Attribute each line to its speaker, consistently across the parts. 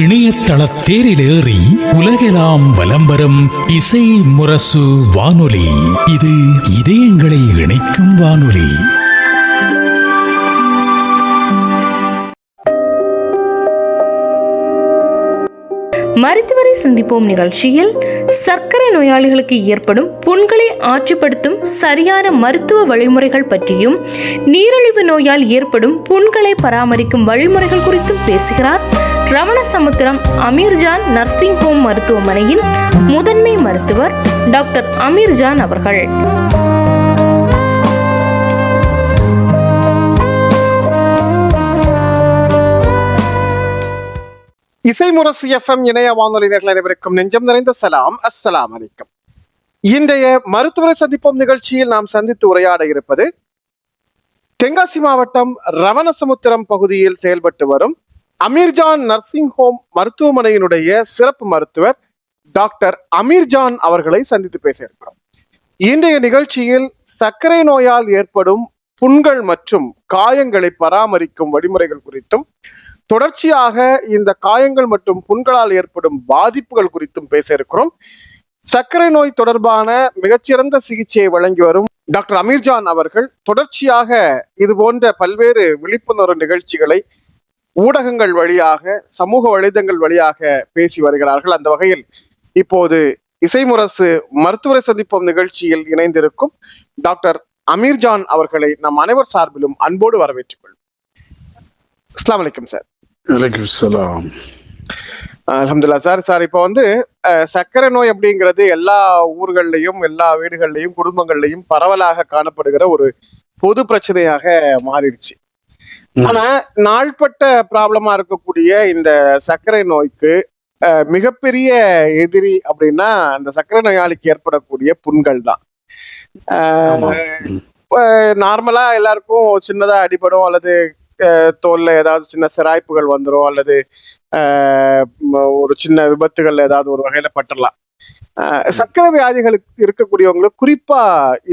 Speaker 1: இணையதள தேரிலேறி உலகெல்லாம் வலம் வரும் இசை முரசு வானொலி. இது இதயங்களை இணைக்கும் வானொலி.
Speaker 2: மருத்துவரை சந்திப்போம் நிகழ்ச்சியில் சர்க்கரை நோயாளிகளுக்கு ஏற்படும் புண்களை ஆற்றுப்படுத்தும் சரியான மருத்துவ வழிமுறைகள் பற்றியும், நீரிழிவு நோயால் ஏற்படும் புண்களை பராமரிக்கும் வழிமுறைகள் குறித்தும் பேசுகிறார் ரவணசமுத்திரம் அமீர்ஜான் நர்சிங் ஹோம் மருத்துவமனையின் முதன்மை மருத்துவர் டாக்டர் அமீர்ஜான் அவர்கள்.
Speaker 3: இசை முரசு FM இணைய வானொலி நேயர்கள் அனைவருக்கும் நெஞ்சம் நிறைந்த சலாம். அஸ்ஸலாம் அலைக்கும். இன்றைய மருத்துவரை சந்திப்போம் நிகழ்ச்சியில் நாம் சந்தித்து உரையாட இருப்பது தென்காசி மாவட்டம் ரவணசமுத்திரம் பகுதியில் செயல்பட்டு வரும் அமீர்ஜான் நர்சிங் ஹோம் மருத்துவமனையினுடைய சிறப்பு மருத்துவர் டாக்டர் அமீர்ஜான் அவர்களை சந்தித்து பேச இருக்கிறோம். இன்றைய நிகழ்ச்சியில் சர்க்கரை நோயால் ஏற்படும் புண்கள் மற்றும் காயங்களை பராமரிக்கும் வழிமுறைகள் குறித்தும், தொடர்ச்சியாக இந்த காயங்கள் மற்றும் புண்களால் ஏற்படும் பாதிப்புகள் குறித்தும் பேச இருக்கிறோம். சர்க்கரை நோய் தொடர்பான மிகச்சிறந்த சிகிச்சையை வழங்கி வரும் டாக்டர் அமீர்ஜான் அவர்கள் தொடர்ச்சியாக இது போன்ற பல்வேறு விழிப்புணர்வு நிகழ்ச்சிகளை ஊடகங்கள் வழியாக, சமூக வலைதளங்கள் வழியாக பேசி வருகிறார்கள். அந்த வகையில் இப்போது இசைமுரசு மருத்துவரை சந்திப்போம் நிகழ்ச்சியில் இணைந்திருக்கும் டாக்டர் அமீர்ஜான் அவர்களை நம் அனைவர் சார்பிலும் அன்போடு வரவேற்றுக் கொள்வோம். அஸ்ஸலாமு அலைக்கும் சார்.
Speaker 4: வலைக்கும் ஸலாம்.
Speaker 3: அல்ஹம்துலில்லாஹ் சார். சார், இப்போ சர்க்கரை நோய் அப்படிங்கிறது எல்லா ஊர்கள்லையும், எல்லா வீடுகள்லையும், குடும்பங்கள்லையும் பரவலாக காணப்படுகிற ஒரு பொது பிரச்சனையாக மாறிடுச்சு. ஆனா நாள்பட்ட ப்ராப்ளமா இருக்கக்கூடிய இந்த சர்க்கரை நோய்க்கு மிகப்பெரிய எதிரி அப்படின்னா அந்த சர்க்கரை நோயாளிக்கு ஏற்படக்கூடிய புண்கள் தான். நார்மலா எல்லாருக்கும் சின்னதா அடிபடும், அல்லது தோல்ல ஏதாவது சின்ன சிராய்ப்புகள் வந்துடும், அல்லது ஒரு சின்ன விபத்துகள் ஏதாவது ஒரு வகையில பட்டுடலாம். சர்க்கரை வியாதிகளுக்கு இருக்கக்கூடியவங்களுக்கு குறிப்பா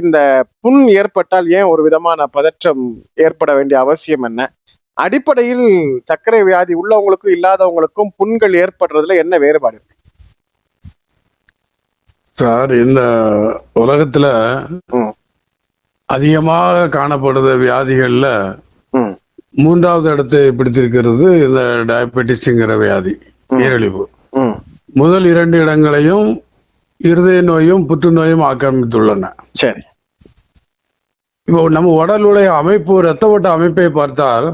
Speaker 3: இந்த புண் ஏற்பட்டால் ஏன் ஒரு விதமான பதற்றம் ஏற்பட வேண்டிய அவசியம் என்ன? அடிப்படையில் சர்க்கரை வியாதி உள்ளவங்களுக்கும் இல்லாதவங்களுக்கும் புண்கள் ஏற்படுறதுல என்ன வேறுபாடு இருக்கு
Speaker 4: சார்? இந்த உலகத்துல அதிகமாக காணப்படுற வியாதிகள்ல மூன்றாவது இடத்தை பிடித்திருக்கிறது இந்த டயபெட்டிஸ்ங்கிற வியாதி, நீரிழிவு. முதல் 2 இடங்களையும் இருதய நோயும் புற்றுநோயும் ஆக்கிரமித்துள்ளன.
Speaker 3: சரி.
Speaker 4: இப்போ நம்ம உடலுடைய அமைப்பு, இரத்த ஓட்ட அமைப்பை பார்த்தால்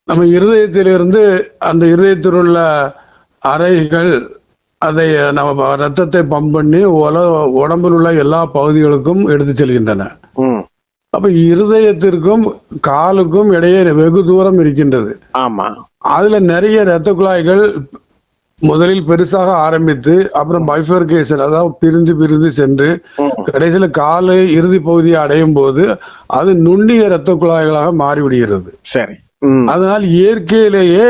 Speaker 4: நம்ம இருதயத்திலிருந்து அந்த இருதயத்தில் உள்ள அறைகள் அதை நம்ம ரத்தத்தை பம்ப் பண்ணி உடம்பில் உள்ள எல்லா பகுதிகளுக்கும் எடுத்து செல்கின்றன. அப்ப இருதயத்திற்கும் காலுக்கும் இடையே வெகு தூரம் இருக்கின்றது.
Speaker 3: ஆமா.
Speaker 4: அதுல நிறைய இரத்த குழாய்கள் முதலில் பெருசாக ஆரம்பித்து அப்புறம் பைஃபர்கேஷன், அதாவது பிரிந்து பிரிந்து சென்று கடைசியில காலை இறுதி பகுதியை அடையும் போது அது நுண்ணிய இரத்த குழாய்களாக மாறிவிடுகிறது.
Speaker 3: சரி.
Speaker 4: அதனால் இயற்கையிலேயே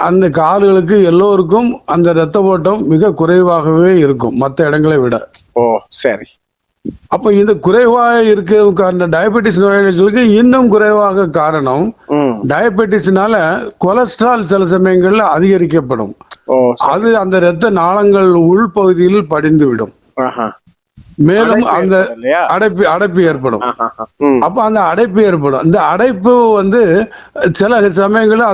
Speaker 4: அந்த கால்களுக்கு எல்லோருக்கும் அந்த இரத்த ஓட்டம் மிக குறைவாகவே இருக்கும் மற்ற இடங்களை விட.
Speaker 3: ஓ சரி.
Speaker 4: அப்ப இந்த குறைவாக இருக்க டயபெட்டிஸ் நோயாளிகளுக்கு இன்னும் குறைவாக காரணம், டயபெட்டிஸ்னால கொலஸ்ட்ரால் சில சமயங்கள்ல அதிகரிக்கப்படும். அது அந்த இரத்த நாளங்கள் உள்பகுதியில் படிந்து விடும். மேலும் அந்த அடைப்பு ஏற்படும். அப்ப அந்த அடைப்பு ஏற்படும். இந்த அடைப்பு சில சமயங்கள்ல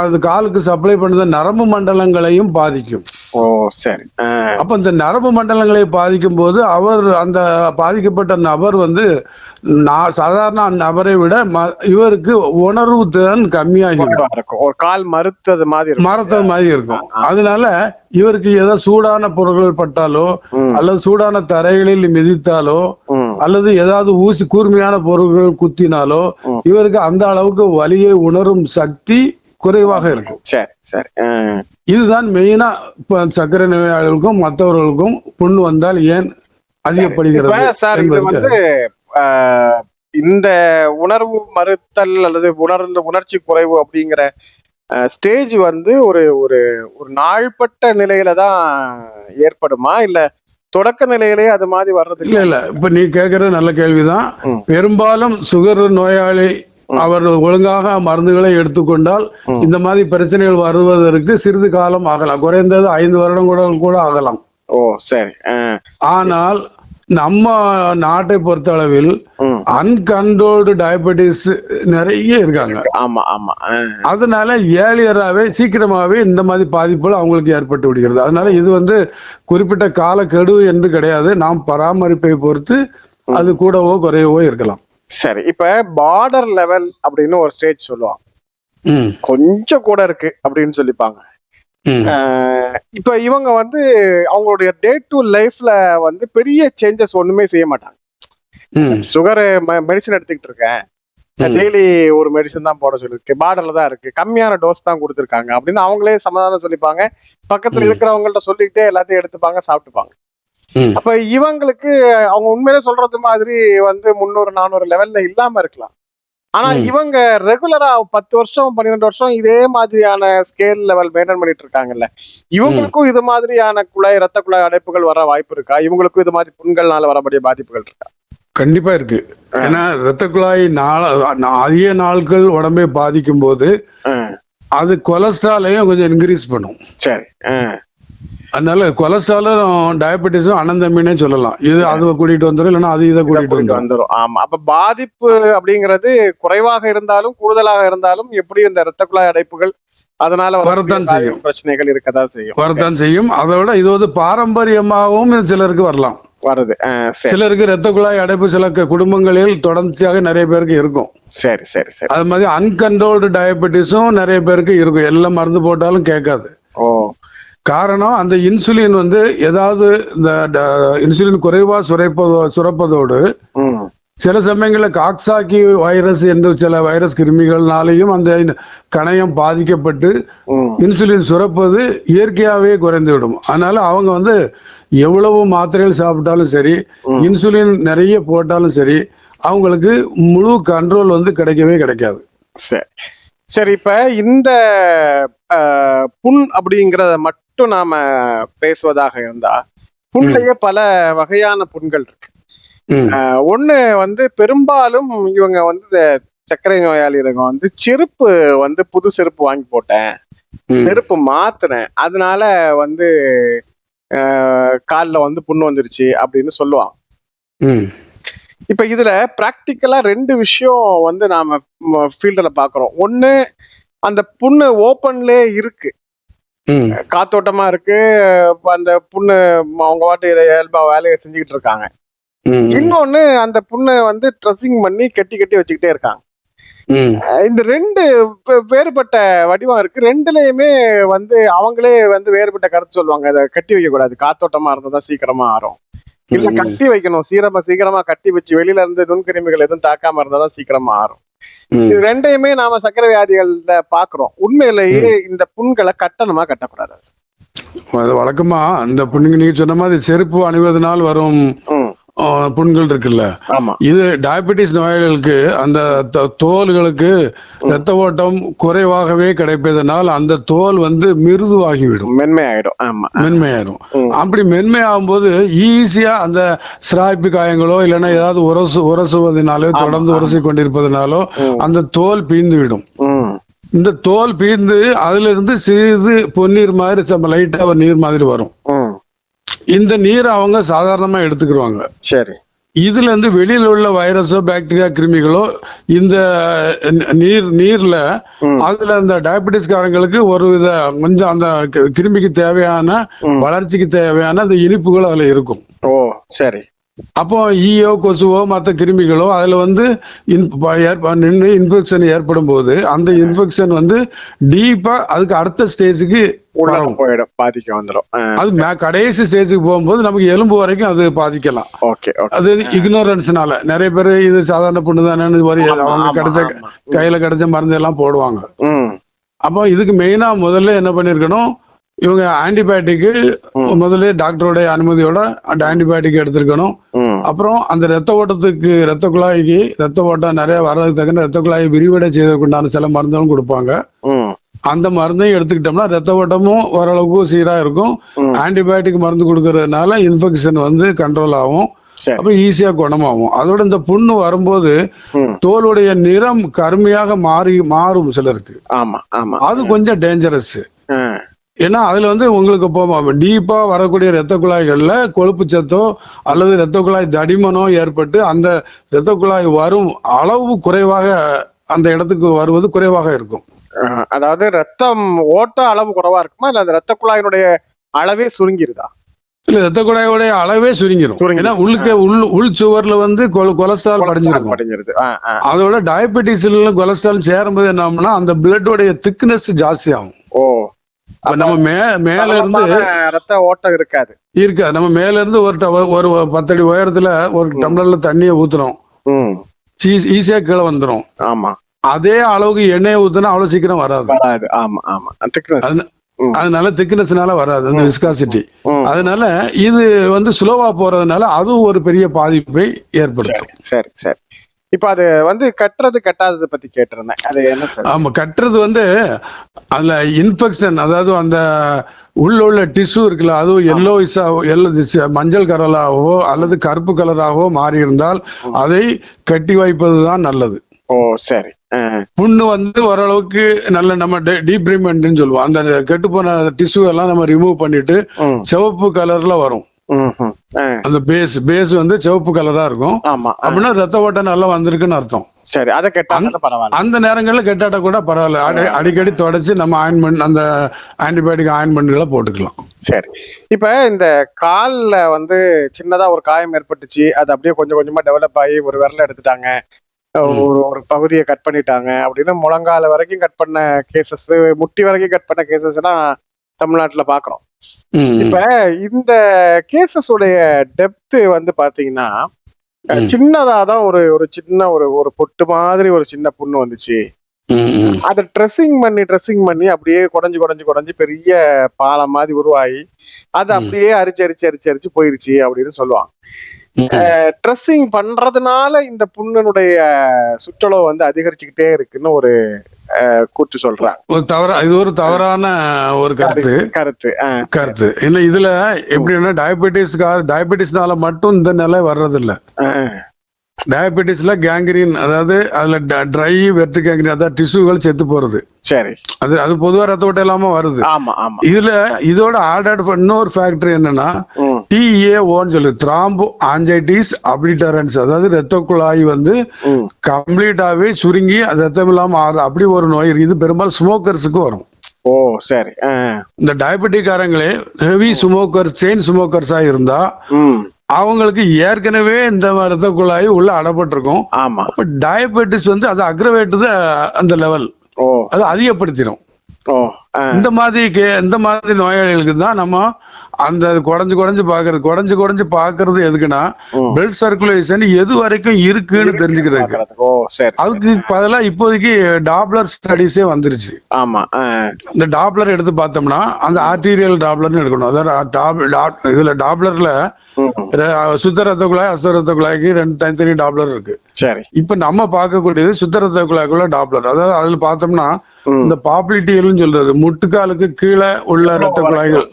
Speaker 4: அது காலுக்கு சப்ளை பண்ணுற நரம்பு மண்டலங்களையும் பாதிக்கும்.
Speaker 3: ஓ சரி.
Speaker 4: அப்ப இந்த நரம்பு மண்டலங்களை பாதிக்கும் போது அந்த பாதிக்கப்பட்ட நபர் சாதாரண நபரை விட இவருக்கு உணர்வு திறன் கம்மியாகிடும்.
Speaker 3: ஒரு கால் மறுத்தது மாதிரி
Speaker 4: இருக்கும். அதனால இவருக்கு ஏதாவது சூடான பொருட்கள் பட்டாலோ, அல்லது சூடான தரைகளில் மிதித்தாலோ, அல்லது ஏதாவது கூர்மையான பொருட்கள் குத்தினாலோ இவருக்கு அந்த அளவுக்கு வலியை உணரும் சக்தி குறைவாக இருக்கும்.
Speaker 3: சரி சரி.
Speaker 4: இதுதான் மெயினா சர்க்கரை நோயாளிகளுக்கும் மற்றவர்களுக்கும் புண் வந்தால் ஏன் அதிகப்படுகிறது.
Speaker 3: இந்த உணர்வு மறுத்தல் அல்லது உணர்ச்சி குறைவு அப்படிங்கிற ஸ்டேஜ் ஒரு ஒரு ஒரு நாள்பட்ட நிலையில தான் ஏற்படுமா, இல்ல தொடக்க நிலையிலேயே அது மாதிரி வர்றது?
Speaker 4: இல்ல. இப்ப நீ கேக்குறது நல்ல கேள்விதான். பெரும்பாலும் சுகர் நோயாளி அவர் ஒழுங்காக மருந்துகளை எடுத்துக்கொண்டால் இந்த மாதிரி பிரச்சனைகள் வருவதற்கு சிறிது காலம் ஆகலாம், குறைந்தது 5 வருடம் கூட ஆகலாம்.
Speaker 3: ஓ சரி.
Speaker 4: ஆனால் நம்ம நாட்டை பொறுத்த அளவில் அன்கண்ட்ரோல்டு டயபெட்டிஸ் நிறைய இருக்காங்க.
Speaker 3: ஆமா ஆமா.
Speaker 4: அதனால ஏர்லியராகவே சீக்கிரமாவே இந்த மாதிரி பாதிப்புகள் அவங்களுக்கு ஏற்பட்டு விடுகிறது. அதனால இது வந்து குறிப்பிட்ட காலக்கெடு என்று கிடையாது, நாம் பராமரிப்பை பொறுத்து அது கூடவோ குறையவோ இருக்கலாம்.
Speaker 3: சரி, இப்ப பார்டர் லெவல் அப்படின்னு ஒரு ஸ்டேஜ் சொல்லுவாங்க, கொஞ்சம் கூட இருக்கு அப்படின்னு சொல்லிப்பாங்க. இப்ப இவங்க வந்து அவங்களுடைய டே டு லைஃப்ல வந்து பெரிய சேஞ்சஸ் ஒண்ணுமே செய்ய மாட்டாங்க. சுகர் மெடிசன் எடுத்துக்கிட்டு இருக்கேன், டெய்லி ஒரு மெடிசன் தான் போட சொல்லிருக்கு, பார்டர்ல தான் இருக்கு, கம்மியான டோஸ் தான் கொடுத்துருக்காங்க அப்படின்னு அவங்களே சமாதானம் சொல்லிப்பாங்க. பக்கத்துல இருக்கிறவங்கள்ட்ட சொல்லிக்கிட்டே எல்லாத்தையும் எடுத்துப்பாங்க, சாப்பிட்டுப்பாங்க. அப்ப இவங்களுக்கு அவங்க உண்மையிலே சொல்றது மாதிரி வந்து 300-400 லெவல்ல இல்லாம இருக்கலாம். ஆனா இவங்க ரெகுலரா 10 வருஷம் 12 வருஷம் இதே மாதிரியான ஸ்கேல் லெவல் மெயின்டைன் பண்ணிட்டு இருக்காங்கல்ல, இவங்களுக்கும் இது மாதிரியான ரத்த குழாய் அடைப்புகள் வர வாய்ப்பு இருக்கா? இவங்களுக்கும் இது மாதிரி புண்கள்னால வரக்கூடிய பாதிப்புகள் இருக்கா?
Speaker 4: கண்டிப்பா இருக்கு. ஏன்னா ரத்த குழாய் அதிக நாட்கள் உடம்பை பாதிக்கும் போது அது கொலஸ்ட்ராலையும் கொஞ்சம் இன்க்ரீஸ் பண்ணும்.
Speaker 3: சரி.
Speaker 4: அதனால கொலஸ்ட்ராலும் டயபெட்டிஸும் அனந்தமின்னே சொல்லலாம். இது அதை கூட்டிட்டு வந்துடும், இல்லைன்னா அது இதை கூட்டிட்டு வந்துடும்.
Speaker 3: ஆமா, அப்ப பாதிப்பு அப்படிங்கிறது குறைவாக இருந்தாலும் கூடுதலாக இருந்தாலும் எப்படி இந்த ரத்த குழாய் அடைப்புகள் அதனால
Speaker 4: வரத்தான் செய்யும்,
Speaker 3: பிரச்சனைகள் இருக்கதான்
Speaker 4: செய்யும். அதோட இது வந்து பாரம்பரியமாகவும் சிலருக்கு வரலாம்,
Speaker 3: வருது.
Speaker 4: சிலருக்கு ரத்த குழாய் அடைப்பு சில குடும்பங்களில் தொடர்ச்சியாக நிறைய பேருக்கு இருக்கும்.
Speaker 3: சரி சரி சரி.
Speaker 4: அது மாதிரி அன்கண்ட்ரோல்டு டயபெட்டிஸும் நிறைய பேருக்கு இருக்கும், எல்லாம் மருந்து போட்டாலும் கேட்காது. காரணம் அந்த இன்சுலின் வந்து ஏதாவது இந்த இன்சுலின் குறைவா சுரப்பதோடு சில சமயங்களில் காக்சாக்கி வைரஸ் என்று சில வைரஸ் கிருமிகள்னாலையும் அந்த கணையம் பாதிக்கப்பட்டு இன்சுலின் சுரப்பது இயற்கையாகவே குறைந்துவிடும். அதனால அவங்க வந்து எவ்வளவு மாத்திரைகள் சாப்பிட்டாலும் சரி, இன்சுலின் நிறைய போட்டாலும் சரி, அவங்களுக்கு முழு கண்ட்ரோல் வந்து கிடைக்கவே கிடைக்காது.
Speaker 3: சரி சரி. இப்ப இந்த புண் அப்படிங்கிறத மட்டும் நாம பேசுவதாக இருந்தா, புண்ணுலயே பல வகையான புண்கள் இருக்கு. ஒண்ணு வந்து பெரும்பாலும் இவங்க வந்து சர்க்கரை நோயாளிகளுங்க வந்து செருப்பு வந்து புது செருப்பு வாங்கி போட்டேன், செருப்பு மாத்துறேன், அதனால வந்து காலில் வந்து புண்ணு வந்துருச்சு அப்படின்னு சொல்லுவாங்க. இப்ப இதுல பிராக்டிக்கலா 2 விஷயம் வந்து நாம ஃபீல்டுல பாக்குறோம். ஒண்ணு, அந்த புண்ணு ஓப்பன்லே இருக்கு, காத்தோட்டமா இருக்கு, அந்த புண்ணு அவங்க வாட்டு இயல்பா வேலையை செஞ்சுக்கிட்டு இருக்காங்க. இன்னொன்னு, அந்த புண்ணை வந்து ட்ரெஸ்ஸிங் பண்ணி கட்டி வச்சுக்கிட்டே இருக்காங்க. இந்த 2 வேறுபட்ட வடிவம் இருக்கு. 2லயுமே வந்து அவங்களே வந்து வேறுபட்ட கருத்து சொல்லுவாங்க. அதை கட்டி வைக்க கூடாது, காத்தோட்டமா இருந்தாதான் சீக்கிரமா ஆறும், இல்ல கட்டி வைக்கணும், சீக்கிரமா கட்டி வச்சு வெளியில இருந்து நுண்கிருமிகள் எதுவும் தாக்காம இருந்தாதான் சீக்கிரமா ஆறும். இது 2யுமே நாம சர்க்கரை வியாதிகள்ல பாக்குறோம். உண்மையிலேயே இந்த புண்களை கட்டணுமா கட்டக்கூடாது?
Speaker 4: வழக்கமா இந்த புண்ணுங்க நீங்க சொன்ன மாதிரி செருப்பு அணிவதனால் வரும் புண்கள் இருக்குல்ல, இது டயபெட்டிஸ் நோயாளிகளுக்கு அந்த தோல்களுக்கு ரத்த ஓட்டம் குறைவாகவே கிடைப்பதனால் அந்த தோல் வந்து மிருதுவாகிவிடும், மென்மையாயிடும். அப்படி மென்மையாகும் போது ஈஸியா அந்த சிராய்ப்பு காயங்களோ இல்லைன்னா ஏதாவது உரசுவதனாலோ தொடர்ந்து உரசி கொண்டிருப்பதனாலோ அந்த தோல் பீந்து விடும். இந்த தோல் பீந்து அதுல இருந்து சிறிது பொன்னீர் மாதிரி லைட்டா ஒரு நீர் மாதிரி வரும். இந்த நீரை அவங்க சாதாரணமா எடுத்துக்கிடுவாங்க.
Speaker 3: சரி.
Speaker 4: இதுல இருந்து வெளியில உள்ள வைரஸோ பாக்டீரியா கிருமிகளோ இந்த நீர்ல அதுல அந்த டயபெட்டிஸ்காரங்களுக்கு ஒரு வித கொஞ்சம் அந்த கிருமிக்கு தேவையான வளர்ச்சிக்கு தேவையான அந்த இனிப்புகள் அதுல இருக்கும்.
Speaker 3: ஓ சரி.
Speaker 4: அப்போ ஈயோ கொசுவோ மற்ற கிருமிகளோ அதுல வந்து நின்று இன்ஃபெக்ஷன் ஏற்படும் போது அந்த இன்ஃபெக்ஷன் வந்து டீப்பா அதுக்கு அடுத்த ஸ்டேஜுக்கு
Speaker 3: போயிடும், பாதிக்க வந்துடும்.
Speaker 4: அது கடைசி ஸ்டேஜுக்கு போகும்போது நமக்கு எலும்பு வரைக்கும் அது பாதிக்கலாம். அது இக்னோரன்ஸ்னால நிறைய பேர் இது சாதாரண புண்ணு தானே அவங்க கையில கிடைச்ச மருந்து எல்லாம் போடுவாங்க. அப்போ இதுக்கு மெயினா முதல்ல என்ன பண்ணிருக்கணும், இவங்க ஆன்டிபயோட்டிக்கு முதல்ல டாக்டரோட அனுமதியோட அந்த ஆன்டிபயோட்டிக் எடுத்திருக்கணும். அப்புறம் அந்த ரத்த ஓட்டத்துக்கு ரத்த குழாய்க்கு ரத்த ஓட்டம் நிறைய வர்றதுக்கு தகுந்த ரத்த குழாயை விரிவடை செய்வதற்குண்டான சில மருந்துகளும் கொடுப்பாங்க. அந்த மருந்தையும் எடுத்துக்கிட்டோம்னா ரத்த ஓட்டமும் ஓரளவுக்கு சீரா இருக்கும். ஆன்டிபயோட்டிக் மருந்து கொடுக்கறதுனால இன்ஃபெக்ஷன் வந்து கண்ட்ரோல் ஆகும். அப்ப ஈஸியா குணமாகும். அதோட இந்த புண்ணு வரும்போது தோலுடைய நிறம் கருமையாக மாறும் சிலருக்கு.
Speaker 3: ஆமா ஆமா,
Speaker 4: அது கொஞ்சம் டேஞ்சரஸ். ஏன்னா அதுல வந்து உங்களுக்கு டீப்பா வரக்கூடிய இரத்த குழாய்கள்ல கொழுப்பு சத்தோ அல்லது இரத்த குழாய் தடிமனோ ஏற்பட்டு அந்த இரத்த குழாய் வரும் அளவு குறைவாக அந்த இடத்துக்கு வருவது குறைவாக இருக்கும்.
Speaker 3: அதாவது ரத்தம் ஓட்ட அளவு குறைவா இருக்குமா இல்ல அந்த ரத்த குழாயினுடைய அளவே சுருங்கிருதா?
Speaker 4: இல்ல, ரத்த குழாயோடைய அளவே சுருங்கிரும். ஏன்னா உள் சுவர்ல வந்து கொலஸ்ட்ரால் படிஞ்சிருது. அதோட டயபெட்டிஸ்ல கொலஸ்ட்ரால் சேரும்போது என்ன ஆகும்னா அந்த பிளட்டோடைய திக்னஸ் ஜாஸ்தி ஆகும். நம்ம மேல இருந்து
Speaker 3: ரத்த ஓட்டம் இருக்காது.
Speaker 4: நம்ம மேல இருந்து ஒரு 10 அடி உயரத்துல ஒரு டம்ளர்ல தண்ணியை ஊத்துறோம், ஈஸியா கீழே வந்துரும்.
Speaker 3: ஆமா,
Speaker 4: அதே அளவுக்கு எண்ணெயை ஊத்துனா அவ்வளவு சீக்கிரம் வராது.
Speaker 3: ஆமா ஆமா,
Speaker 4: அதனால திக்னஸ்னால வராது அந்த விஸ்காசிட்டி. அதனால இது வந்து ஸ்லோவா போறதுனால அதுவும் ஒரு பெரிய பாதிப்பை ஏற்படுத்தும்.
Speaker 3: சரி சரி. இப்ப அது வந்து கட்டுறது கட்டாததை பத்தி கேட்டிருந்தேன். அது என்ன?
Speaker 4: ஆமா, கட்டுறது வந்து அதுல இன்ஃபெக்ஷன், அதாவது அந்த உள்ள டிஷ்யூ இருக்குல்ல, அதுவும் எல்லோ மஞ்சள் கலராகவோ அல்லது கருப்பு கலராகவோ மாறி இருந்தால் அதை கட்டி வைப்பதுதான் நல்லது.
Speaker 3: சரி.
Speaker 4: புண்ணு வந்து ஓரளவுக்கு நல்ல நம்ம டீப்ரிமெண்ட்னு சொல்லுவோம். அந்த கெட்டு போன டிஷ்யூ எல்லாம் நம்ம ரிமூவ் பண்ணிட்டு சிவப்பு கலர்ல வரும். அந்த பேஸ் வந்து சிவப்பு கலரா இருக்கும். அப்படின்னா ரத்த ஓட்டம் நல்லா வந்திருக்குன்னு அர்த்தம்.
Speaker 3: சரி, அதை கெட்டாலும் பரவாயில்ல.
Speaker 4: அந்த நேரங்கள்ல கெட்டாட்ட கூட பரவாயில்ல, அடிக்கடி தொடச்சு நம்ம ஆயின்மெண்ட், அந்த ஆன்டிபயோட்டிக் ஆயின்மெண்ட்களை போட்டுக்கலாம்.
Speaker 3: சரி. இப்ப இந்த கால்ல வந்து சின்னதா ஒரு காயம் ஏற்பட்டுச்சு, அது அப்படியே கொஞ்சம் கொஞ்சமா டெவலப் ஆகி ஒரு விரல எடுத்துட்டாங்க, ஒரு பகுதியை கட் பண்ணிட்டாங்க அப்படின்னு முழங்கால வரைக்கும் கட் பண்ண கேசஸ், முட்டி வரைக்கும் கட் பண்ண கேசஸ் எல்லாம் தமிழ்நாட்டுல பாக்குறோம். இப்ப இந்த கேசஸ் உடைய டெப்த் வந்து பாத்தீங்கன்னா சின்னதாதான் ஒரு சின்ன ஒரு பொட்டு மாதிரி ஒரு சின்ன புண்ணு வந்துச்சு, அதை ட்ரெஸ்ஸிங் பண்ணி அப்படியே குறைஞ்சு பெரிய பாலம் மாதிரி உருவாகி அது அப்படியே அரிச்சு போயிருச்சு அப்படின்னு சொல்லுவாங்க. ட்ரெஸ்ஸிங் பண்றதுனால இந்த புண்ணுடைய சுற்றளவு வந்து அதிகரிச்சுக்கிட்டே இருக்குன்னு ஒரு கூற்று சொல்றாங்க.
Speaker 4: இது ஒரு தவறான ஒரு கருத்து. இல்ல, இதுல எப்படின்னா டயபெட்டிஸ்னால மட்டும் இந்த நிலை வர்றது இல்ல. டயபெட்டிஸ்ல கேங்கிரீன், அதாவது அதுல ட்ரை வெர்ட் கேங்கிரீன், அதாவது டிஷ்யூகள் செத்து போறது.
Speaker 3: சரி,
Speaker 4: அது பொதுவா ரத்த ஓட்டம் இல்லாம வருது. இதுல இதோட ஆட் இன்னொரு ஃபேக்டர் என்னன்னா TAOன்னு சொல்லு, த்ராம்போ ஆஞ்சைட்டிஸ் அபிலிட்டரன்ஸ், அதாவது ரத்த குழாய் வந்து கம்ப்ளீட்டாவே சுருங்கி அது ரத்தம் இல்லாம ஆகுது. அப்படி ஒரு நோய் இருக்கு. இது பெரும்பாலும் ஸ்மோக்கர்ஸுக்கு வரும்.
Speaker 3: சரி.
Speaker 4: இந்த டயபெட்டிக்காரங்களே ஹெவி ஸ்மோக்கர்ஸ், செயின் ஸ்மோக்கர்ஸா இருந்தா அவங்களுக்கு ஏற்கனவே இந்த ரத்த குழாய் உள்ள அடப்பட்டிருக்கும். அப்ப டயபெட்டிஸ் வந்து அது அக்ரவேட் அந்த லெவல், அது அதிகப்படுத்திடும். இந்த மாதிரி நோயாளிகளுக்கு தான் நம்ம அந்த குறைஞ்சு பாக்குறது எதுக்குன்னா பிளட் சர்க்குலேஷன் எது வரைக்கும் இருக்குன்னு தெரிஞ்சுக்கிறதுக்கு. அதுக்கு பதிலா இப்போதைக்கு டாப்லர் ஸ்டடிஸே வந்துருச்சு. இந்த டாப்லர் எடுத்து பார்த்தோம்னா அந்த ஆர்டீரியல் டாப்லர்னு எடுக்கணும். அதாவது இதுல டாப்லர்ல சுத்த ரத்த குழாய், அசுத்த ரத்த குழாய்க்கு 2 தனித்தனி டாப்லர் இருக்கு. இப்ப நம்ம பார்க்கக்கூடியது சுத்த ரத்த குழாய்க்குள்ள டாப்லர். அதாவது அதுல பார்த்தோம்னா இந்த பாப்புலிட்டியல்னு சொல்றது முட்டுக்காலுக்கு கீழே உள்ள ரத்த குழாய்கள்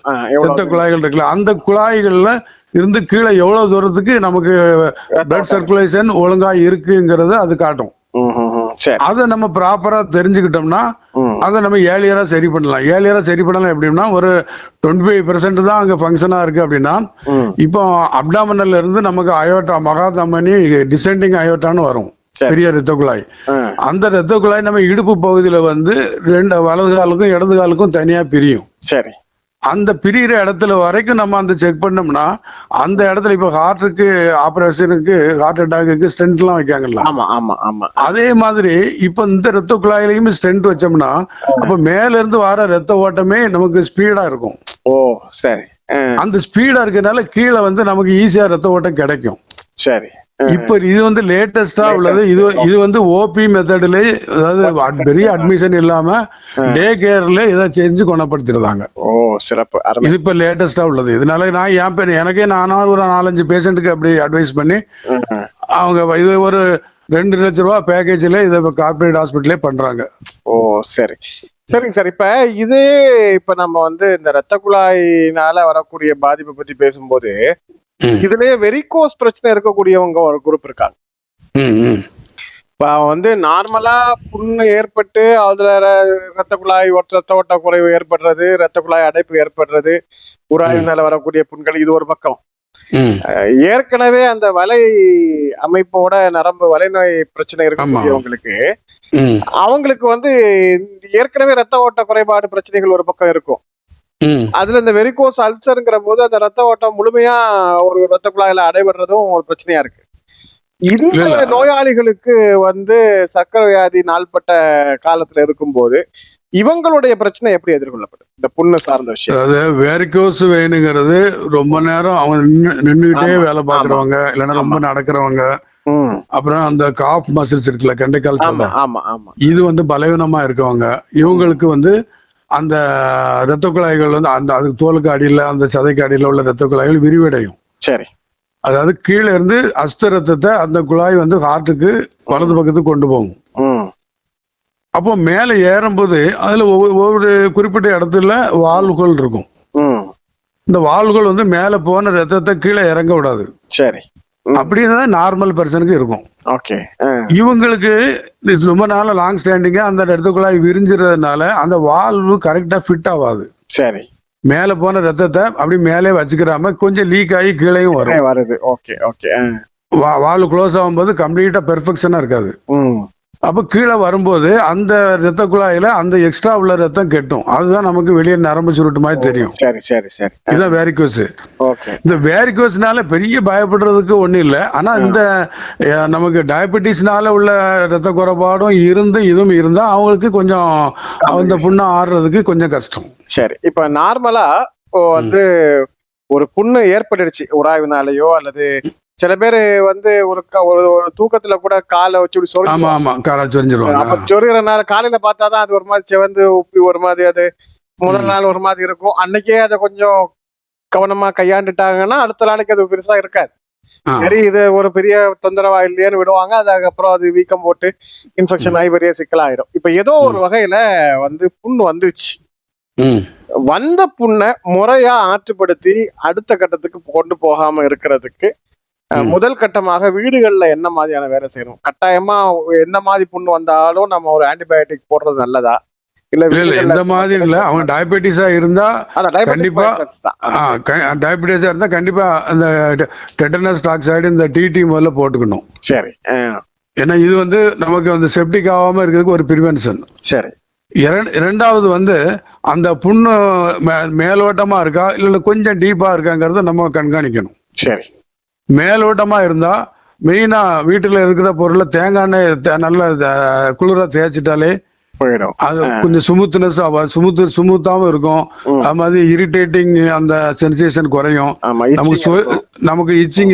Speaker 4: இருக்குல்ல, அந்த குழாய்கள்ல இருந்து கீழே எவ்வளவு தூரத்துக்கு நமக்கு பிளட் சர்க்குலேஷன் ஒழுங்கா இருக்குங்கிறது அது காட்டும். அதை நம்ம ப்ராப்பரா தெரிஞ்சுக்கிட்டோம்னா அதை நம்ம ஏர்லியரா சரி பண்ணலாம். எப்படின்னா ஒரு 25% தான் அங்க ஃபங்க்ஷனா இருக்கு அப்படின்னா, இப்போ அப்டாமினல்ல இருந்து நமக்கு அயோட்டா, மகாதமனி, டிசெண்டிங் அயோட்டான்னு வரும், பெரிய ரத்த குழாய். அந்த ரத்த குழாய் நம்ம இடுப்பு பகுதியில வந்து வலது காலுக்கும் இடது காலுக்கும் தனியா பிரியும். அந்த பிரிகிற இடத்துல வரைக்கும் நம்ம அந்த செக் பண்ணோம்னா அந்த இடத்துல இப்ப ஹார்ட்டுக்கு ஆபரேஷனுக்கு, ஹார்ட் அட்டாக்கு ஸ்டென்ட் எல்லாம் வைக்காங்கல்ல, அதே மாதிரி இப்ப இந்த ரத்த குழாயிலையும் ஸ்டென்ட் வச்சோம்னா அப்ப மேல இருந்து வர ரத்த ஓட்டமே நமக்கு ஸ்பீடா இருக்கும். அந்த ஸ்பீடா இருக்கிறதுனால கீழே வந்து நமக்கு ஈஸியா ரத்த ஓட்டம் கிடைக்கும். இப்ப இது வந்து லேட்டஸ்டா உள்ளது. இது வந்து ஓபி மெத்தட்ல, அதாவது பெரிய அட்மிஷன் இல்லாம டே கேர்ல இதை செஞ்சு குணப்படுத்திருந்தாங்க.
Speaker 3: சிறப்பு.
Speaker 4: இது இப்ப லேட்டஸ்டா உள்ளது. இதனால நான் எனக்கே ஒரு 4-5 பேஷண்ட்டுக்கு அப்படி அட்வைஸ் பண்ணி அவங்க இது ஒரு 2 லட்சம் ரூபாய் பேக்கேஜ்ல இதை கார்பரேட் ஹாஸ்பிட்டலே பண்றாங்க.
Speaker 3: சரிங்க சார். இப்ப நம்ம வந்து இந்த ரத்த குழாயினால வரக்கூடிய பாதிப்பை பத்தி பேசும்போது இதுலயே வெரிகோஸ் பிரச்சனை இருக்கக்கூடியவங்க ஒரு குரூப் இருக்காங்க. இப்ப வந்து நார்மலா புண்ணு ஏற்பட்டு அதுல ரத்த குழாய் ரத்த ஓட்ட குறைவு ஏற்படுறது, ரத்த குழாய் அடைப்பு ஏற்படுறது, உராய்வினால வரக்கூடிய புண்கள், இது ஒரு பக்கம். ஏற்கனவே அந்த வலை அமைப்போட நரம்பு வலைநோய் பிரச்சனை இருக்கக்கூடியவங்களுக்கு அவங்களுக்கு வந்து ஏற்கனவே ரத்த ஓட்ட குறைபாடு பிரச்சனைகள் ஒரு பக்கம் இருக்கும். அதுல இந்த வெரிகோஸ் அல்சர்ங்கிற போது அந்த ரத்த ஓட்டம் முழுமையா ஒரு ரத்த குழாயில அடைபடுறதும் ஒரு பிரச்சனையா இருக்கு. இந்த நோயாளிகளுக்கு வந்து சர்க்கரை வியாதி நாள்பட்ட காலத்துல இருக்கும்போது இவங்களுடைய பிரச்சனை எப்படி எதிர்கொள்ளப்படும் இந்த புண்ணு சார்ந்த விஷயம்?
Speaker 4: அதாவது வெரிகோஸ் வெயினுங்கிறது ரொம்ப நேரம் அவங்க நின்றுகிட்டே வேலை பாக்குறவங்க, இல்லைன்னா ரொம்ப நடக்கிறவங்க, அப்புறம் அந்த காஃப் மசில்ஸ் இருக்குல்ல, கெண்டைக்கால் சொல்றோம், இது வந்து பலவீனமா இருக்கவங்க, இவங்களுக்கு வந்து அந்த ரத்த குழாய்கள் வந்து அந்த அதுக்கு தோலுக்கு அடியில அந்த சதைக்கு அடியில உள்ள ரத்த குழாய்கள் விரிவடையும்.
Speaker 3: சரி.
Speaker 4: அதாவது கீழே இருந்து அஸ்த ரத்தத்தை அந்த குழாய் வந்து ஹார்ட்டுக்கு வலது பக்கத்துக்கு கொண்டு போகும். அப்போ மேல ஏறும்போது அதுல ஒவ்வொரு குறிப்பிட்ட இடத்துல வால்வுகள் இருக்கும். இந்த வால்வுகள் வந்து மேல போன ரத்தத்தை கீழே இறங்க விடாது.
Speaker 3: சரி.
Speaker 4: அப்படின்னு நார்மல் பர்சனுக்கு இருக்கும்.
Speaker 3: ஓகே.
Speaker 4: இவங்களுக்கு ரொம்ப நாள் லாங் ஸ்டாண்டிங்கா அந்த ரத்த குழாய் விரிஞ்சிறதுனால அந்த வால்வு கரெக்டா ஃபிட் ஆகாது.
Speaker 3: சரி.
Speaker 4: மேல போன ரத்தத்தை அப்படி மேலே வச்சுக்கிறாம கொஞ்சம் லீக் ஆகி கீழேயும் வருது.
Speaker 3: Okay okay.
Speaker 4: வால்வு க்ளோஸ் ஆகும்போது கம்ப்ளீட்டா பெர்ஃபெக்ஷனா இருக்காது. அப்ப கீழே வரும்போது அந்த ரத்த குழாயில அந்த எக்ஸ்ட்ரா உள்ள ரத்தம் கெட்டும். அதுதான் நமக்கு வெளியே நரம்பு சுருட்டு மாதிரி தெரியும்.
Speaker 3: சரி சரி சரி.
Speaker 4: இதுதான் வேரிகோஸ். இந்த வேரிகோஸ்னால பெரிய பயப்படுறதுக்கு ஒண்ணும் இல்லை. ஆனா இந்த நமக்கு டயபெட்டிஸ்னால உள்ள ரத்த குறைபாடும் இருந்து இதுவும் இருந்தா அவங்களுக்கு கொஞ்சம் அந்த புண்ணை ஆடுறதுக்கு கொஞ்சம் கஷ்டம்.
Speaker 3: சரி. இப்ப நார்மலா வந்து ஒரு புண்ணு ஏற்பட்டுடுச்சு உராய்வினாலேயோ அல்லது சில பேரு வந்து ஒரு தூக்கத்துல கூட காலை வச்சு சொரிஞ்சிருவாங்க. சொருகிறனால காலையில பார்த்தாதான் அது ஒரு மாதிரி செவந்து உப்பி ஒரு மாதிரி அது முதல் நாள் ஒரு மாதிரி இருக்கும். அன்னைக்கே அதை கொஞ்சம் கவனமா கையாண்டுட்டாங்கன்னா அடுத்த நாளைக்கு அது பெருசா இருக்காது. சரி, இது ஒரு பெரிய தொந்தரவா இல்லையான்னு விடுவாங்க. அதுக்கப்புறம் அது வீக்கம் போட்டு இன்ஃபெக்ஷன் ஆகி பெரிய சிக்கலாயிடும். இப்ப ஏதோ ஒரு வகையில வந்து புண்ணு வந்துச்சு. வந்த புண்ணை முறையா ஆற்றுப்படுத்தி அடுத்த கட்டத்துக்கு கொண்டு போகாம இருக்கிறதுக்கு முதல் கட்டமாக வீடுகள்ல என்ன மாதிரியான வேலை செய்யணும்? கட்டாயமா எந்த மாதிரி புண்ணு வந்தாலும் நம்ம ஒரு ஆன்டிபயோட்டிக் போடுறது நல்லதா? இல்ல
Speaker 4: இந்த மாதிரி இல்ல. அவங்க டயபெட்டிஸா இருந்தா கண்டிப்பா டயபெட்டிஸா இருந்தா கண்டிப்பா அந்த டெட்டனஸ் டாக்சைடு இந்த டிடி முதல்ல போட்டுக்கணும்.
Speaker 3: சரி.
Speaker 4: ஏன்னா இது வந்து நமக்கு வந்து செப்டிக் ஆகாம இருக்கிறதுக்கு ஒரு பிரிவென்ஷன்.
Speaker 3: சரி.
Speaker 4: இரண்டாவது வந்து அந்த புண்ணு மேலோட்டமா இருக்கா இல்ல கொஞ்சம் டீப்பா இருக்காங்கிறத நம்ம கண்காணிக்கணும்.
Speaker 3: சரி. மேலோட்டமா
Speaker 4: இருந்தா மெயினா வீட்டுல இருக்கிற பொருளை தேங்காய் எண்ணெய் நல்ல குளிர தேய்ச்சிட்டாலே போயிடும். அது கொஞ்சம் ஸ்மூத்னஸ் ஸ்மூத்தாவும் இருக்கும். அது மாதிரி இரிட்டேட்டிங் அந்த சென்சேஷன் குறையும். நமக்கு இச்சிங்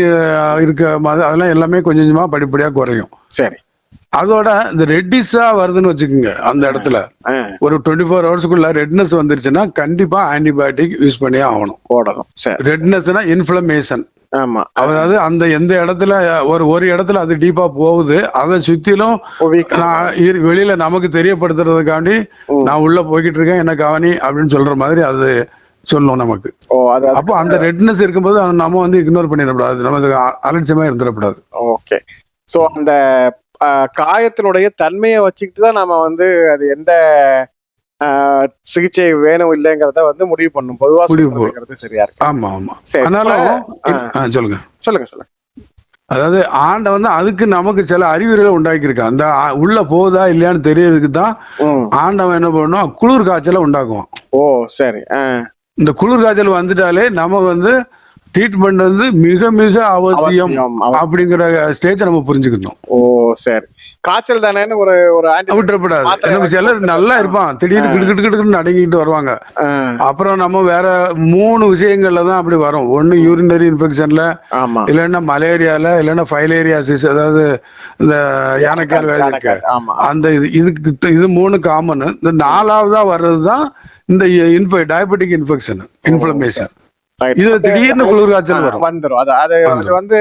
Speaker 4: இருக்க மாதிரி அதெல்லாம் எல்லாமே கொஞ்சம் கொஞ்சமா படிப்படியா குறையும்.
Speaker 3: சரி.
Speaker 4: அதோட இந்த ரெட்டிஸா வருதுன்னு வச்சுக்கோங்க, அந்த இடத்துல ஒரு 24 ஹவர்ஸ்க்குள்ள ரெட்னஸ் வந்துருச்சுன்னா கண்டிப்பா ஆன்டிபயோட்டிக் யூஸ் பண்ணியே ஆகணும். ரெட்னஸ்னா இன்ஃப்ளமேஷன். அதாவது அந்த எந்த இடத்துல ஒரு இடத்துல அது டீப்பா போகுது, அதை சுத்திலும் வெளியில நமக்கு தெரியப்படுத்துறதுக்காண்டி நான் உள்ள போய்கிட்டு இருக்கேன் என்ன கவனி அப்படின்னு சொல்ற மாதிரி அது சொல்லும் நமக்கு. அப்போ அந்த ரெட்னஸ் இருக்கும்போது நம்ம வந்து இக்னோர் பண்ணிடக்கூடாது, நமக்கு அலட்சியமா இருந்துடக்கூடாது.
Speaker 3: ஓகே. சோ அந்த காயத்தினுடைய தன்மையை வச்சுக்கிட்டு தான் நம்ம வந்து அது எந்த சிகிச்சை வேணும் இல்லைங்கிறத வந்து முடிவு பண்ணும். பொதுவா சரியா இருக்கு.
Speaker 4: ஆமா ஆமா. சொல்லுங்க
Speaker 3: சொல்லுங்க சொல்லுங்க.
Speaker 4: அதாவது ஆண்டை வந்து அதுக்கு நமக்கு சில அறிகுறிகளை உண்டாக்கி இருக்கான். அந்த உள்ள போதா இல்லையான்னு தெரியறதுக்கு தான் ஆண்டவன் என்ன பண்ணும், குளிர் காய்ச்சலை உண்டாக்குவான்.
Speaker 3: ஓ சரி.
Speaker 4: இந்த குளிர் காய்ச்சல் வந்துட்டாலே நம்ம வந்து ட்ரீட்மெண்ட் வந்து மிக மிக அவசியம் அப்படிங்கிற ஸ்டேஜ் நம்ம புரிஞ்சுக்கணும்.
Speaker 3: ஓ சரி. காய்ச்சல் தானே ஒரு
Speaker 4: விட்டுறப்படாது. சிலர் நல்லா இருப்பான், திடீர்னு கிடுக்கிட்டு அடங்கிட்டு வருவாங்க. அப்புறம் நம்ம வேற 3 விஷயங்கள்ல தான் அப்படி வரும். ஒண்ணு யூரினரி இன்ஃபெக்ஷன்ல, இல்லைன்னா மலேரியால, இல்லைன்னா ஃபைலேரியாசிஸ், அதாவது இந்த யானைக்கால் வேலை இருக்கு அந்த இது 3 காமன். இந்த 4வதா வர்றதுதான் இந்த டயபெட்டிக் இன்ஃபெக்ஷன், இன்ஃப்ளமேஷன். இது திடீர்னு குளிர் காய்ச்சல்
Speaker 3: வந்துடும். அது வந்து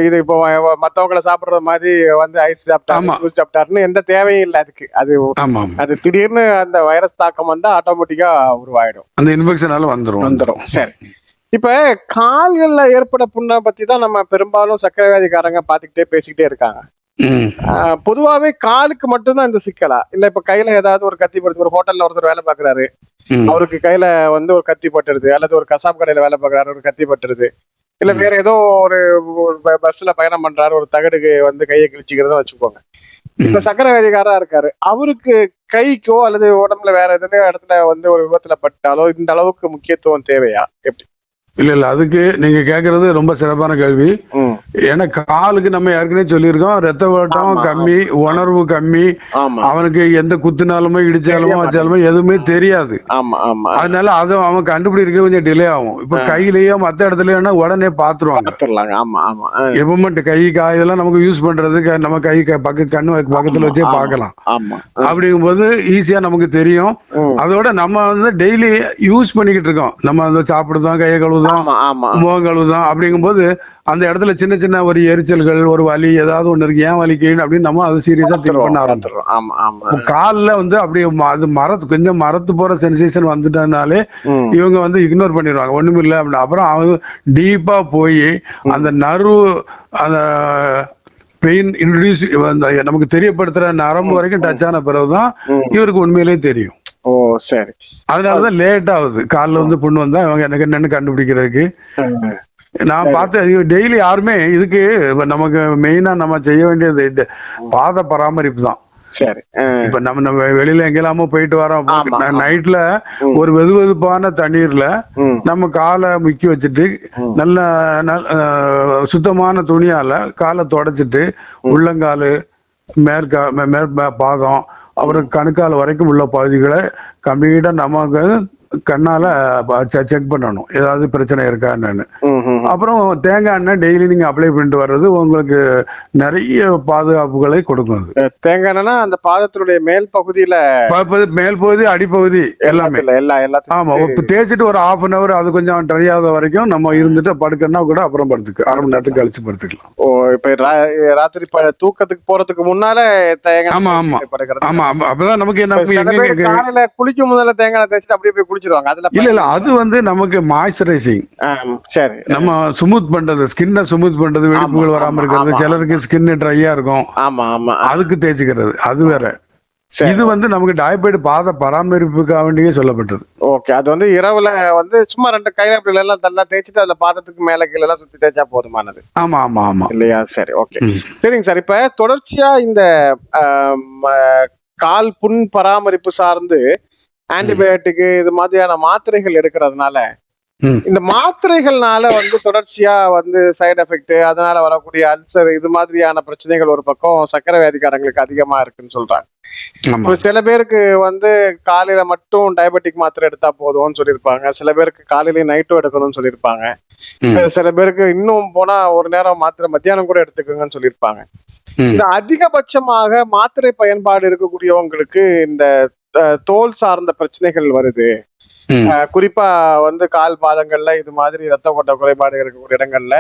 Speaker 3: இது இப்போ மத்தவங்களை சாப்பிடுற மாதிரி வந்து ஐஸ் சாப்பிட்டாருன்னு எந்த தேவையும் இல்லை அதுக்கு. அது திடீர்னு அந்த வைரஸ் தாக்கம் வந்தா ஆட்டோமேட்டிக்கா உருவாயிடும்,
Speaker 4: அந்த இன்ஃபெக்ஷனால வந்துடும்.
Speaker 3: சரி. இப்ப கால்கள்ல ஏற்பட புண்ணை பத்தி தான் நம்ம பெரும்பாலும் சர்க்கரை வியாதிக்காரங்க பாத்துக்கிட்டே பேசிக்கிட்டே இருக்காங்க. பொதுவாவே காலுக்கு மட்டும்தான் இந்த சிக்கலா இல்ல இப்ப கையில ஏதாவது ஒரு கத்தி படுத்து, ஒரு ஹோட்டல்ல ஒருத்தர் வேலை பாக்குறாரு, அவருக்கு கையில வந்து ஒரு கத்தி பட்டுருது, அல்லது ஒரு கசாப் கடையில வேலை பாக்குறாரு, ஒரு கத்தி பட்டுருது, இல்ல வேற ஏதோ ஒரு பஸ்ல பயணம் பண்றாரு, ஒரு தகடுக்கு வந்து கையை கிழிச்சுக்கிறதா வச்சுக்கோங்க. இந்த சக்கரை வியாதிக்காரா இருக்காரு, அவருக்கு கைக்கோ அல்லது உடம்புல வேற எதுலயோ இடத்துல வந்து ஒரு விபத்துல பட்டாலோ இந்த அளவுக்கு முக்கியத்துவம் தேவையா? எப்படி?
Speaker 4: இல்ல அதுக்கு நீங்க கேக்குறது ரொம்ப சிறப்பான கேள்வி. ஏன்னா காலுக்கு நம்ம ஏற்கனவே சொல்லியிருக்கோம், ரத்த ஓட்டம் கம்மி, உணர்வு கம்மி, அவனுக்கு எந்த குத்துனாலுமே இடிச்சாலுமோ வச்சாலுமே எதுவுமே தெரியாது. அதனால அதை அவன் கண்டுபிடிக்க கொஞ்சம் டிலே ஆகும். இப்ப கையிலயோ மத்த இடத்துலயோ உடனே பாத்துருவாங்க. எப்பவுமே கை காயெல்லாம் நமக்கு யூஸ் பண்றதுக்கு நம்ம கை கண்ணு பக்கத்துல வச்சே பாக்கலாம். அப்படிங்கும் போது ஈஸியா நமக்கு தெரியும். அதோட நம்ம வந்து டெய்லி யூஸ் பண்ணிக்கிட்டு இருக்கோம், நம்ம வந்து சாப்பிடுறோம், கையை கழுவுதான், முகம் கழுவுதான். அப்படிங்கும் போது அந்த இடத்துல சின்ன சின்ன ஒரு எரிச்சல்கள், ஒரு வலி ஏதாவது ஒண்ணு இருக்கு, ஏன் வலிக்குன்னு அப்படின்னு நம்ம அது சீரியஸா திங்க் பண்ண ஆரம்பிச்சிடும். காலில் வந்து அப்படியே அது கொஞ்சம் மரத்து போற சென்சேஷன் வந்துட்டனாலே இவங்க வந்து இக்னோர் பண்ணிடுவாங்க, ஒண்ணுமில்லை அப்படின்னு. அப்புறம் அவங்க டீப்பா போய் அந்த நர்வு அந்த பெயின் இன்ட்ரடியூஸ் நமக்கு தெரியப்படுத்துற நரம்பு வரைக்கும் டச் ஆன பிறகுதான் இவருக்கு உண்மையிலேயே தெரியும்.
Speaker 3: ஓ சரி.
Speaker 4: அதனாலதான் லேட் ஆகுது காலில் வந்து புண்ணு வந்தா இவங்க எனக்கு என்னன்னு கண்டுபிடிக்கிறதுக்கு. நான் பார்த்து டெய்லி யாருமே இதுக்கு நமக்கு மெயினா நம்ம செய்ய வேண்டியது பாத பராமரிப்பு தான்.
Speaker 3: சரி.
Speaker 4: இப்ப நம்ம வெளியில எங்கெல்லாமோ போயிட்டு வரோம், நைட்ல ஒரு வெதுவெதுப்பான தண்ணீர்ல நம்ம காலை முக்கி வச்சுட்டு நல்ல சுத்தமான துணியால காலை தொடச்சிட்டு உள்ளங்காலு பாதம் அப்புறம் கணுக்கால் வரைக்கும் உள்ள பகுதிகளை கம்ப்ளீட்டா நமக்கு கண்ணால செக் பண்ணணும் ஏதாவது பிரச்சனை இருக்கா என்னன்னு. அப்புறம் தேங்காய் எண்ணெய் டெய்லி நீங்க அப்ளை பண்ணிட்டு வர்றது உங்களுக்கு நிறைய பாதுகாப்புகளை கொடுக்கும்.
Speaker 3: தேங்காய் எண்ணெய்னா அந்த பாதத்தினுடைய மேல் பகுதியில,
Speaker 4: மேல் பகுதி அடிப்பகுதி எல்லாமே ஆமா தேய்ச்சிட்டு ஒரு 1/2 hour அது கொஞ்சம் ட்ரை ஆகாத வரைக்கும் நம்ம இருந்துட்டு படுக்கணும்னா கூட அப்புறம் படுத்துக்கு 1/2 மணி நேரத்துக்கு கழிச்சு படுத்துக்கலாம்.
Speaker 3: ஓ இப்ப ராத்திரி தூக்கத்துக்கு போறதுக்கு முன்னால தேங்காய்
Speaker 4: ஆமா ஆமா ஆமா அப்பதான் நமக்கு
Speaker 3: என்ன குளிக்கும் முதல்ல தேங்காய் தேய்ச்சிட்டு அப்படியே போய்
Speaker 4: இல்ல அது வந்து நமக்கு மாய்ஸ்சரைசிங்.
Speaker 3: சரி.
Speaker 4: நம்ம ஸ்மூத் பண்றது, ஸ்கின்னை ஸ்மூத் பண்றது, வெடிப்புகள் வராம இருக்கிறது, சிலருக்கு ஸ்கின் ட்ரையா இருக்கும், அதுக்கு தேய்ச்சிக்கிறது அது வேற. இது வந்து நமக்கு டயபெட் பாத பராமரிப்புக்காக வேண்டியே சொல்லப்பட்டது.
Speaker 3: ஓகே. அது வந்து இரவுல வந்து சும்மா 2 கையில அப்படி எல்லாம் நல்லா தேய்ச்சிட்டு அதுல பாதத்துக்கு மேல கீழ எல்லாம் சுத்தி தேய்ச்சா போதுமானது.
Speaker 4: ஆமா ஆமா ஆமா
Speaker 3: இல்லையா? சரி ஓகே சரிங்க சார். இப்ப தொடர்ச்சியா இந்த கால் புண் பராமரிப்பு சார்ந்து ஆன்டிபயோட்டிக் இது மாதிரியான மாத்திரைகள் எடுக்கிறதுனால இந்த மாத்திரைகள்னால வந்து தொடர்ச்சியா வந்து சைடு எஃபெக்ட், அதனால வரக்கூடிய அல்சர் இது மாதிரியான பிரச்சனைகள் ஒரு பக்கம் சர்க்கரை வியாதிக்காரங்களுக்கு அதிகமா இருக்குன்னு சொல்றாங்க. சில பேருக்கு வந்து காலையில மட்டும் டயபெட்டிக் மாத்திரை எடுத்தா போதும்னு சொல்லியிருப்பாங்க, சில பேருக்கு காலையில நைட்டும் எடுக்கணும்னு சொல்லியிருப்பாங்க, சில பேருக்கு இன்னும் போனா ஒரு நேரம் மாத்திரை மத்தியானம் கூட எடுத்துக்கோங்கன்னு சொல்லியிருப்பாங்க. இந்த அதிகபட்சமாக மாத்திரை பயன்பாடு இருக்கக்கூடியவங்களுக்கு இந்த தோல் சார்ந்த பிரச்சனைகள் வருது, குறிப்பா வந்து கால் பாதங்கள்ல இது மாதிரி ரத்த ஓட்ட குறைபாடு இருக்கக்கூடிய இடங்கள்ல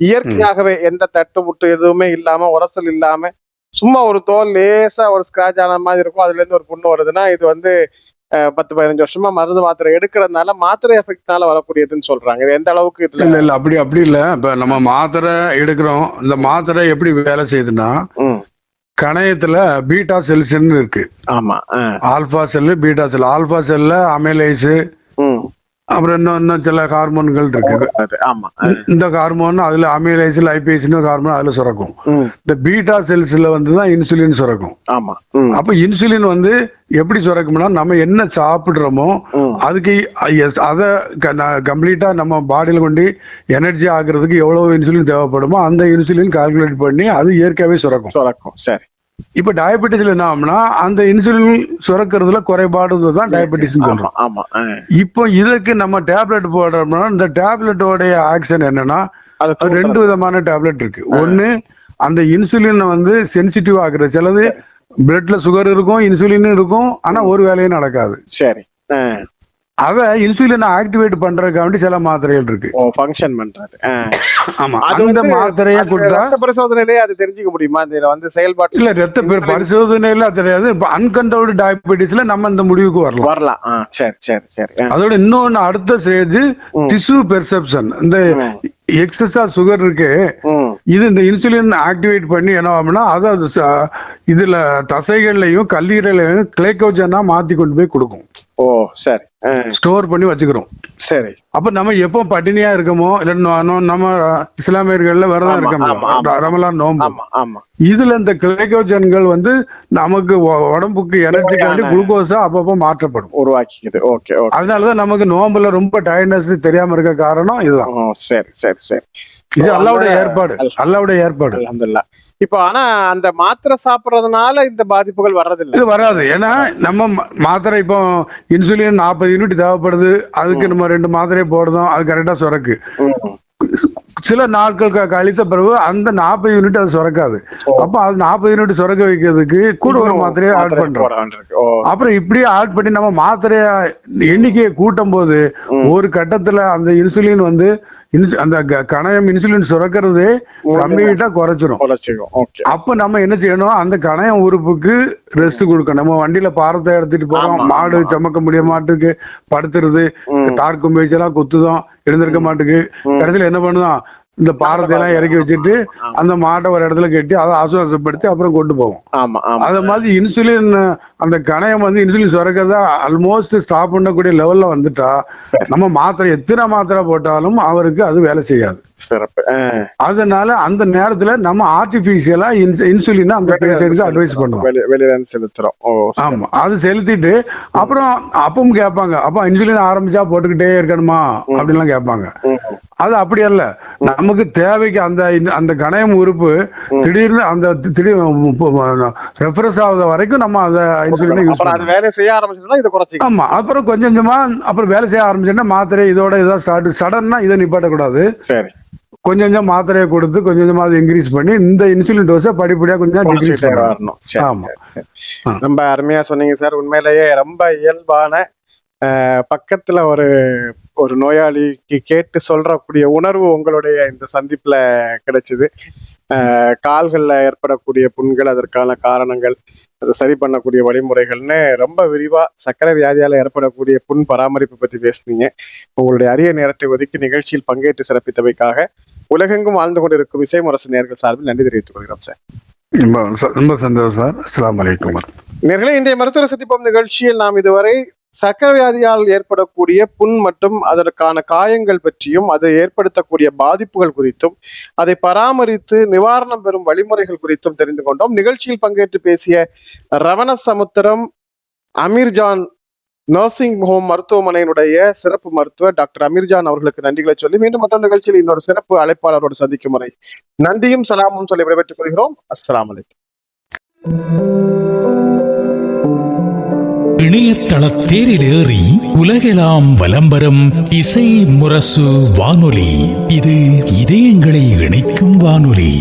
Speaker 3: இயற்கையாகவே எந்த தட்டு முட்டு எதுவுமே இல்லாம உரசல் இல்லாம சும்மா ஒரு தோல் லேசா ஒரு ஸ்கிராச் ஆன மாதிரி இருக்கும், அதுல இருந்து ஒரு புண்ணு வருதுன்னா இது வந்து 10-15 வருஷமா மருந்து மாத்திரை எடுக்கிறதுனால மாத்திரை எஃபெக்ட்னால வரக்கூடியதுன்னு சொல்றாங்க. இது எந்த அளவுக்கு?
Speaker 4: இல்ல அப்படி இல்ல. இப்ப நம்ம மாத்திரை எடுக்கிறோம், இந்த மாத்திரை எப்படி வேலை செய்யுதுன்னா கணையத்துல பீட்டா செல்ஸ் இருக்கு.
Speaker 3: ஆமா.
Speaker 4: ஆல்பா செல்லு பீட்டா செல். ஆல்பா செல்ல அமைலேஸ் அப்புறம் இன்னும் சில ஹார்மோன்கள் இருக்கு. இந்த ஹார்மோன் அதுல அமைலேஸ் லைபேஸ்னு ஹார்மோன் அதுல சுரக்கும். இந்த பீட்டா செல்ஸ்ல வந்துதான் இன்சுலின் சுரக்கும். அப்ப இன்சுலின் வந்து எப்படி சுரக்கும்னா நம்ம என்ன சாப்பிடுறோமோ அதுக்கு அதை கம்ப்ளீட்டா நம்ம பாடியில கொண்டு எனர்ஜி ஆகுறதுக்கு எவ்வளவு இன்சுலின் தேவைப்படுமோ அந்த இன்சுலின் கால்குலேட் பண்ணி அது இயற்கையாவே சுரக்கும்.
Speaker 3: சரி.
Speaker 4: இப்ப டயபெட்டிஸ்ல என்ன ஆகும்னா அந்த இன்சுலின் சுரக்கிறதுல குறைபாடுதான் டயபெட்டிஸ் சொல்றோம். இப்போ இதுக்கு நம்ம டேப்லெட் போடுறோம்னா இந்த டேப்லெட்டோடைய ஆக்ஷன் என்னன்னா 2 விதமான டேப்லெட் இருக்கு. ஒண்ணு அந்த இன்சுலின் வந்து சென்சிட்டிவ் ஆகுற, சிலது பிளட்ல சுகர் இருக்கும், இன்சுலின் இருக்கும், ஆனா ஒரு வேலையும் நடக்காது.
Speaker 3: சரி.
Speaker 4: அத இன்சுலின் ஆக்டிவேட் பண்றதுக்காண்டி சில மாத்திரைகள் இருக்கு.
Speaker 3: ஃபங்க்ஷன் பண்றது.
Speaker 4: ஆமா, அந்த மாத்திரையை கொடுத்தா
Speaker 3: ரத்த பரிசோதனையிலே அது தெரிஞ்சுக்க முடியுமா? இதுல வந்து செயல்பாட்டு
Speaker 4: இல்ல, ரத்த பரிசோதனையில தெரியாது. இப்ப அன்கண்ட்ரோல்டு டயபெட்டிஸ்ல நம்ம இந்த முடிவுக்கு வரலாம்.
Speaker 3: சரி சரி சரி. அதோட
Speaker 4: இன்னொன்னு அடுத்த ஸ்டேஜ் டிஷ்யூ பெர்செப்ஷன். இந்த எக்ஸஸா சுகர் இருக்கு, இது இந்த இன்சுலின் ஆக்டிவேட் பண்ணி என்ன ஆகும்னா அதாவது இதுல தசைகள்லயும் கல்லீரலையும் கிளைக்கோஜனா மாத்தி கொண்டு போய் கொடுக்கும்.
Speaker 3: சரி.
Speaker 4: ஸ்டோர் பண்ணி வச்சுக்கிறோம்.
Speaker 3: சரி.
Speaker 4: அப்ப நம்ம எப்போ பட்டினியா இருக்கமோ, இல்ல நம்ம இஸ்லாமியர்கள்ல விரதம் இருக்கோம், ரமலான் நோம்பு, இதுல இந்த கிளைக்கோஜன்கள் வந்து நமக்கு உடம்புக்கு எனர்ஜிக்காண்டி குளுக்கோஸா அப்பப்போ மாற்றப்படும்,
Speaker 3: உருவாக்கிக்குது. ஓகே.
Speaker 4: அதனாலதான் நமக்கு நோம்புல ரொம்ப டயர்ட்னஸ் தெரியாம இருக்க காரணம் இதுதான்.
Speaker 3: சரி சரி சரி.
Speaker 4: இது அல்லாஹ்வுடைய ஏற்பாடு, அல்லாஹ்வுடைய ஏற்பாடு.
Speaker 3: அல்ஹம்துலில்லாஹ். இப்போ ஆனா அந்த மாத்திரை சாப்பிடுறதுனால இந்த பாதிப்புகள் வர்றதில்லை.
Speaker 4: இது வராது. ஏன்னா நம்ம மாத்திரை இப்போ இன்சுலின் 40 யூனிட் தேவைப்படுது, அதுக்கு நம்ம 2 மாத்திரை போடுறோம், அது கரெக்டா சுரக்கு. சில நாட்கள் கழித்த பிறகு அந்த 40 யூனிட் அது சுரக்காது. அப்ப அது 40 யூனிட் சுரக்க வைக்கிறதுக்கு கூட ஒரு மாத்திரையை ஆட் பண்றோம். அப்புறம் இப்படியே ஆட் பண்ணி நம்ம மாத்திரைய எண்ணிக்கையை கூட்டும் போது ஒரு கட்டத்துல அந்த இன்சுலின் வந்து அந்த கணையம் இன்சுலின் சுரக்கிறதே கம்ப்ளீட்டா குறைச்சிரும். அப்ப நம்ம என்ன செய்யணும், அந்த கணையம் உறுப்புக்கு ரெஸ்ட் கொடுக்கணும். நம்ம வண்டியில பாரத்தை எடுத்துட்டு போறோம், மாடு சமக்க முடிய மாட்டுக்கு படுத்துறது, தார்க்கும் பேச்செல்லாம் குத்துதான், எழுந்திருக்க மாட்டுக்கு. கடைசியில என்ன பண்ணுதான், இந்த பாரத்தை எல்லாம் இறக்கி வச்சுட்டு அந்த மாட்டை ஒரு இடத்துல கட்டி அதை ஆசுவாசப்படுத்தி அப்புறம் கொண்டு போவோம். அத மாதிரி இன்சுலின் அந்த கணையம் வந்து இன்சுலின் சுரக்கிறத ஆல்மோஸ்ட் ஸ்டாப் பண்ணக்கூடிய லெவல்ல வந்துட்டா நம்ம மாத்திரை எத்தனை மாத்திரை போட்டாலும் அவருக்கு அது வேலை செய்யாது. அதனால அந்த நேரத்துல நம்ம ஆர்டிபிஷியலா இன்சுலின் அந்த பேஷண்ட்க்கு அட்வைஸ் பண்ணுவோம்,
Speaker 3: செலுத்துறோம்.
Speaker 4: ஆமா, அது செலுத்திட்டு அப்புறம் அப்பவும் கேட்பாங்க, அப்ப இன்சுலின் ஆரம்பிச்சா போட்டுக்கிட்டே இருக்கணுமா அப்படின்லாம் கேட்பாங்க. அது அப்படி அல்ல, நமக்கு தேவைக்கு அந்த கணையம் உறுப்பு திடீர்னு அந்த ரெஃப்ரெஷ் ஆகுற வரைக்கும் நம்ம அந்த இன்சுலினை யூஸ் பண்ணலாம்.
Speaker 3: வேலை செய்ய ஆரம்பிச்சோம்னா இதை குறைச்சி,
Speaker 4: ஆமா, அப்புறம் கொஞ்சம் கொஞ்சமா அப்புறம் வேலை செய்ய ஆரம்பிச்சோம்னா மாத்திரை இதோட இதான் ஸ்டார்ட். சடன்னா இதை நிப்பாட்டக்கூடாது.
Speaker 3: சரி.
Speaker 4: கொஞ்சம் கொஞ்சம் மாத்திரையை கொடுத்து கொஞ்சம் கொஞ்சமா அதை இன்க்ரீஸ் பண்ணி இந்த இன்சுலின் டோஸை படிப்படியா கொஞ்சம் டிக்ரீஸ் பண்ணணும். ஆமா,
Speaker 3: ரொம்ப அருமையா சொன்னீங்க சார். உண்மையிலேயே ரொம்ப இயல்பான பக்கத்துல ஒரு நோயாளிக்கு கேட்டு சொல்றக்கூடிய உணர்வு உங்களுடைய இந்த சந்திப்புல கிடைச்சது. கால்கள்ல ஏற்படக்கூடிய புண்கள், அதற்கான காரணங்கள், அதை சரி பண்ணக்கூடிய வழிமுறைகள்னு ரொம்ப விரிவா சர்க்கரை வியாதியால ஏற்படக்கூடிய புண் பராமரிப்பு பத்தி பேசுனீங்க. உங்களுடைய அரிய நேரத்தை ஒதுக்கி நிகழ்ச்சியில் பங்கேற்று சிறப்பித்தவைக்காக உலகெங்கும் வாழ்ந்து கொண்டிருக்கும் இசை முரசு நேயர்கள் சார்பில் நன்றி தெரிவித்துக் கொள்கிறோம் சார்.
Speaker 4: ரொம்ப சந்தோஷம் சார். அஸ்ஸலாமு அலைக்கும்
Speaker 3: நேயர்களே, இன்றைய மருத்துவ சந்திப்போம் நிகழ்ச்சியில் நாம் இதுவரை சர்க்கரை வியாதியால் ஏற்படக்கூடிய புண் மற்றும் அதற்கான காயங்கள் பற்றியும், அதை ஏற்படுத்தக்கூடிய பாதிப்புகள் குறித்தும், அதை பராமரித்து நிவாரணம் பெறும் வழிமுறைகள் குறித்தும் தெரிந்து கொண்டோம். நிகழ்ச்சியில் பங்கேற்று பேசிய ரவணசமுத்திரம் அமீர்ஜான் நர்சிங் ஹோம் மருத்துவமனையினுடைய சிறப்பு மருத்துவர் டாக்டர் அமீர்ஜான் அவர்களுக்கு நன்றிகளை சொல்லி மீண்டும் மற்றொரு நிகழ்ச்சியில் இன்னொரு சிறப்பு அழைப்பாளரோடு சந்திக்கும் முறை நன்றியும் சலாமும் சொல்லி விடைபெற்றுக் கொள்கிறோம். அஸ்ஸலாமு அலைக்கும்.
Speaker 1: இணையதள தேரிலேறி உலகெல்லாம் வலம்பெறும் இசை முரசு வானொலி. இது இதயங்களை இணைக்கும் வானொலி.